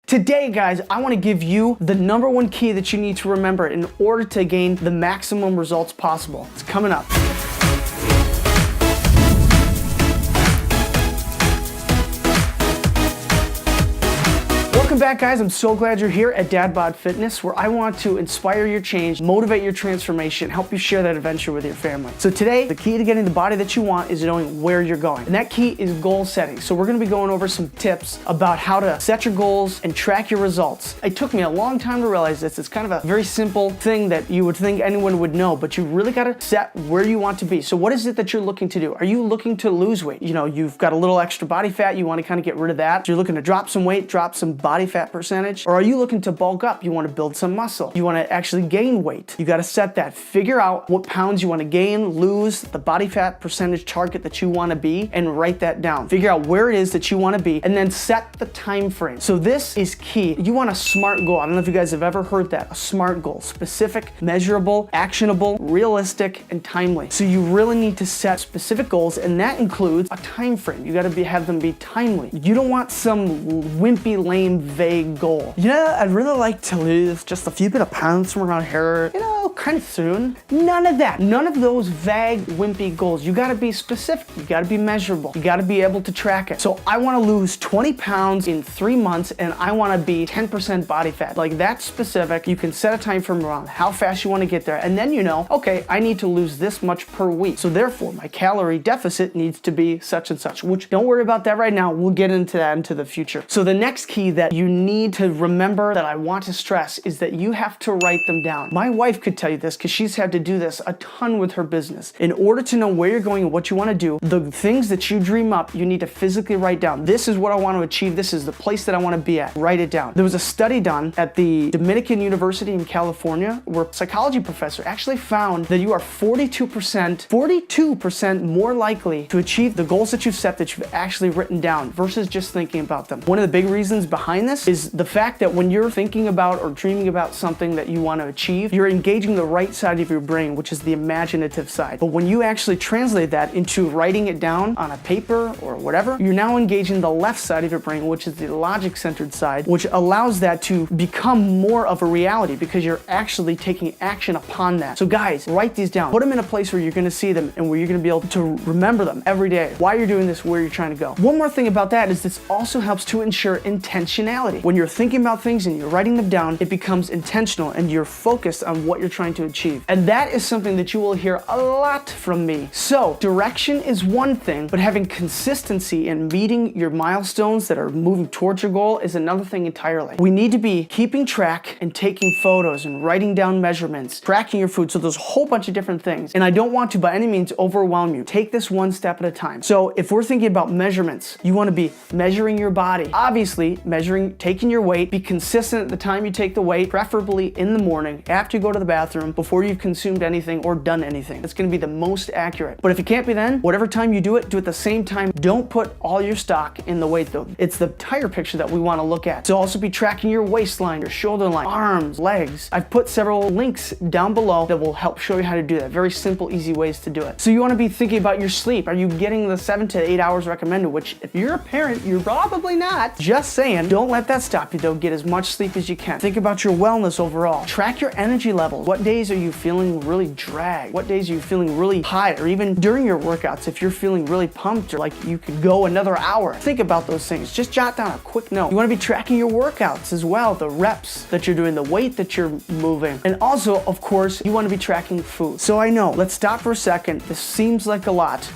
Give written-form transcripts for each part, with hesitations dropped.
Today, guys, I want to give you the #1 key that you need to remember in order to gain the maximum results possible. It's coming up. Welcome back, guys. I'm so glad you're here at Dadbod Fitness, where I want to inspire your change, motivate your transformation, help you share that adventure with your family. So today, the key to getting the body that you want is knowing where you're going. And that key is goal setting. So we're gonna be going over some tips about how to set your goals and track your results. It took me a long time to realize this. It's kind of a very simple thing that you would think anyone would know, but you really gotta set where you want to be. So what is it that you're looking to do? Are you looking to lose weight? You know, you've got a little extra body fat, you wanna kind of get rid of that. So you're looking to drop some weight, drop some body fat percentage, or are you looking to bulk up? You want to build some muscle. You want to actually gain weight. You got to set that. Figure out what pounds you want to gain, lose, the body fat percentage target that you want to be, and write that down. Figure out where it is that you want to be, and then set the time frame. So this is key. You want a SMART goal. I don't know if you guys have ever heard that. A SMART goal: specific, measurable, actionable, realistic, and timely. So you really need to set specific goals, and that includes a time frame. You got to have them be timely. You don't want some wimpy, lame, vague goal. You know, I'd really like to lose just a few bit of pounds from around here, you know, kind of soon. None of that. None of those vague, wimpy goals. You gotta be specific. You gotta be measurable. You gotta be able to track it. So I wanna lose 20 pounds in 3 months, and I wanna be 10% body fat. Like, that's specific. You can set a time frame around how fast you wanna get there, and then you know, okay, I need to lose this much per week. So therefore, my calorie deficit needs to be such and such, which don't worry about that right now. We'll get into that into the future. So the next key that you need to remember that I want to stress is that you have to write them down. My wife could tell you this because she's had to do this a ton with her business. In order to know where you're going and what you want to do, the things that you dream up, you need to physically write down. This is what I want to achieve. This is the place that I want to be at. Write it down. There was a study done at the Dominican University in California where a psychology professor actually found that you are 42% more likely to achieve the goals that you've set, that you've actually written down, versus just thinking about them. One of the big reasons behind this is the fact that when you're thinking about or dreaming about something that you want to achieve, you're engaging the right side of your brain, which is the imaginative side. But when you actually translate that into writing it down on a paper or whatever, you're now engaging the left side of your brain, which is the logic-centered side, which allows that to become more of a reality because you're actually taking action upon that. So guys, write these down. Put them in a place where you're going to see them and where you're going to be able to remember them every day, why you're doing this, where you're trying to go. One more thing about that is this also helps to ensure intentionality. When you're thinking about things and you're writing them down, it becomes intentional and you're focused on what you're trying to achieve. And that is something that you will hear a lot from me. So direction is one thing, but having consistency in meeting your milestones that are moving towards your goal is another thing entirely. We need to be keeping track and taking photos and writing down measurements, tracking your food. So there's a whole bunch of different things. And I don't want to by any means overwhelm you. Take this one step at a time. So if we're thinking about measurements, you want to be measuring your body. Obviously, taking your weight. Be consistent at the time you take the weight, preferably in the morning, after you go to the bathroom, before you've consumed anything or done anything. It's going to be the most accurate. But if it can't be then, whatever time you do it, do it at the same time. Don't put all your stock in the weight though. It's the entire picture that we want to look at. So also be tracking your waistline, your shoulder line, arms, legs. I've put several links down below that will help show you how to do that. Very simple, easy ways to do it. So you want to be thinking about your sleep. Are you getting the 7 to 8 hours recommended? Which if you're a parent, you're probably not. Just saying. Don't let that stop you though. Get as much sleep as you can. Think about your wellness overall. Track your energy levels. What days are you feeling really dragged? What days are you feeling really high? Or even during your workouts, if you're feeling really pumped or like you could go another hour. Think about those things. Just jot down a quick note. You want to be tracking your workouts as well, the reps that you're doing, the weight that you're moving. And also, of course, you want to be tracking food. So I know, let's stop for a second. This seems like a lot.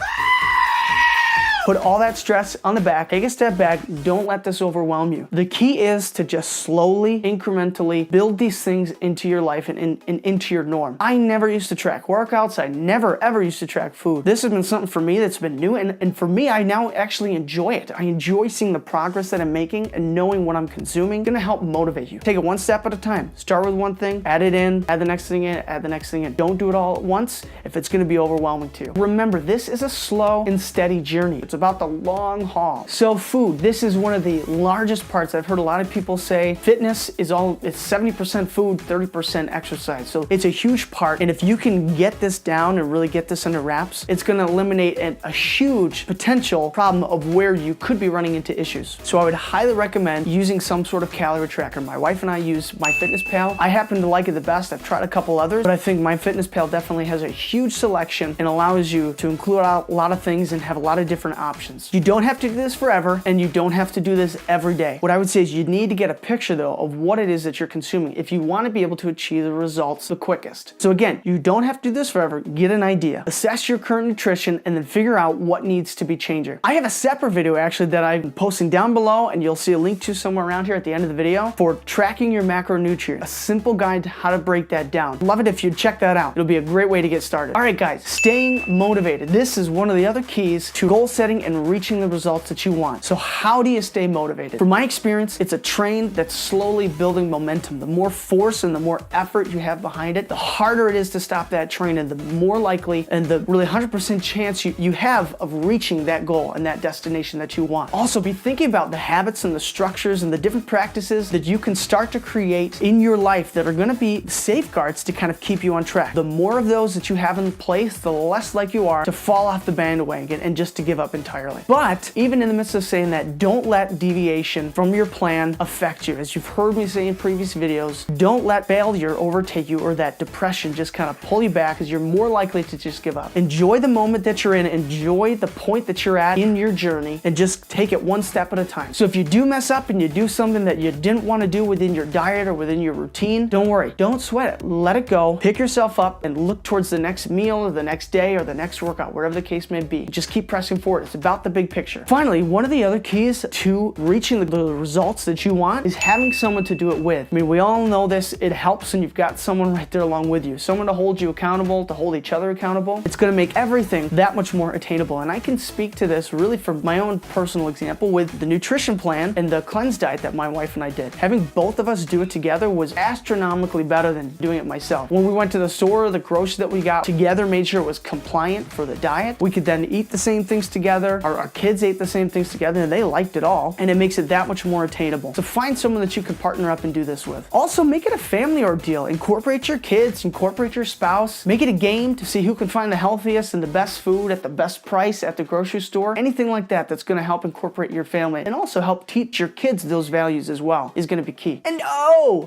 Put all that stress on the back, take a step back, don't let this overwhelm you. The key is to just slowly, incrementally build these things into your life and into your norm. I never used to track workouts. I never ever used to track food. This has been something for me that's been new, and for me, I now actually enjoy it. I enjoy seeing the progress that I'm making and knowing what I'm consuming. It's gonna help motivate you. Take it one step at a time. Start with one thing, add it in, add the next thing in, add the next thing in. Don't do it all at once if it's gonna be overwhelming to you. Remember, this is a slow and steady journey. It's about the long haul. So food, this is one of the largest parts. I've heard a lot of people say fitness is it's 70% food, 30% exercise. So it's a huge part. And if you can get this down and really get this under wraps, it's gonna eliminate a huge potential problem of where you could be running into issues. So I would highly recommend using some sort of calorie tracker. My wife and I use MyFitnessPal. I happen to like it the best. I've tried a couple others, but I think MyFitnessPal definitely has a huge selection and allows you to include a lot of things and have a lot of different options. You don't have to do this forever, and you don't have to do this every day. What I would say is you need to get a picture though of what it is that you're consuming if you want to be able to achieve the results the quickest. So again, you don't have to do this forever. Get an idea, assess your current nutrition, and then figure out what needs to be changing. I have a separate video actually that I'm posting down below, and you'll see a link to somewhere around here at the end of the video for tracking your macronutrients. A simple guide to how to break that down. Love it if you check that out. It'll be a great way to get started. All right, guys, staying motivated. This is one of the other keys to goal setting and reaching the results that you want. So how do you stay motivated? From my experience, it's a train that's slowly building momentum. The more force and the more effort you have behind it, the harder it is to stop that train, and the more likely and the really 100% chance you have of reaching that goal and that destination that you want. Also, be thinking about the habits and the structures and the different practices that you can start to create in your life that are going to be safeguards to kind of keep you on track. The more of those that you have in place, the less like you are to fall off the bandwagon and just to give up entirely. But even in the midst of saying that, don't let deviation from your plan affect you. As you've heard me say in previous videos, don't let failure overtake you or that depression just kind of pull you back, because you're more likely to just give up. Enjoy the moment that you're in, enjoy the point that you're at in your journey, and just take it one step at a time. So if you do mess up and you do something that you didn't want to do within your diet or within your routine, don't worry. Don't sweat it. Let it go. Pick yourself up and look towards the next meal or the next day or the next workout, wherever the case may be. Just keep pressing forward. It's about the big picture. Finally, one of the other keys to reaching the results that you want is having someone to do it with. I mean, we all know this. It helps when you've got someone right there along with you, someone to hold you accountable, to hold each other accountable. It's going to make everything that much more attainable. And I can speak to this really from my own personal example with the nutrition plan and the cleanse diet that my wife and I did. Having both of us do it together was astronomically better than doing it myself. When we went to the store, the groceries that we got together made sure it was compliant for the diet. We could then eat the same things together. Our kids ate the same things together, and they liked it all, and it makes it that much more attainable. So find someone that you can partner up and do this with. Also, make it a family ordeal. Incorporate your kids, incorporate your spouse, make it a game to see who can find the healthiest and the best food at the best price at the grocery store. Anything like that that's going to help incorporate your family and also help teach your kids those values as well is going to be key. And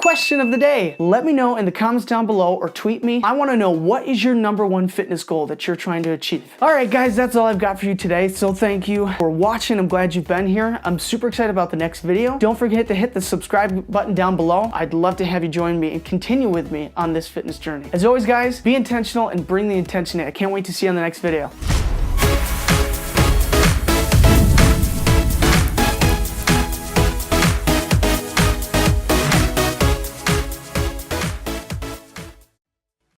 question of the day. Let me know in the comments down below or tweet me. I want to know, what is your #1 fitness goal that you're trying to achieve? All right, guys, that's all I've got for you today. So thank you for watching. I'm glad you've been here. I'm super excited about the next video. Don't forget to hit the subscribe button down below. I'd love to have you join me and continue with me on this fitness journey. As always, guys, be intentional and bring the intention in. I can't wait to see you on the next video.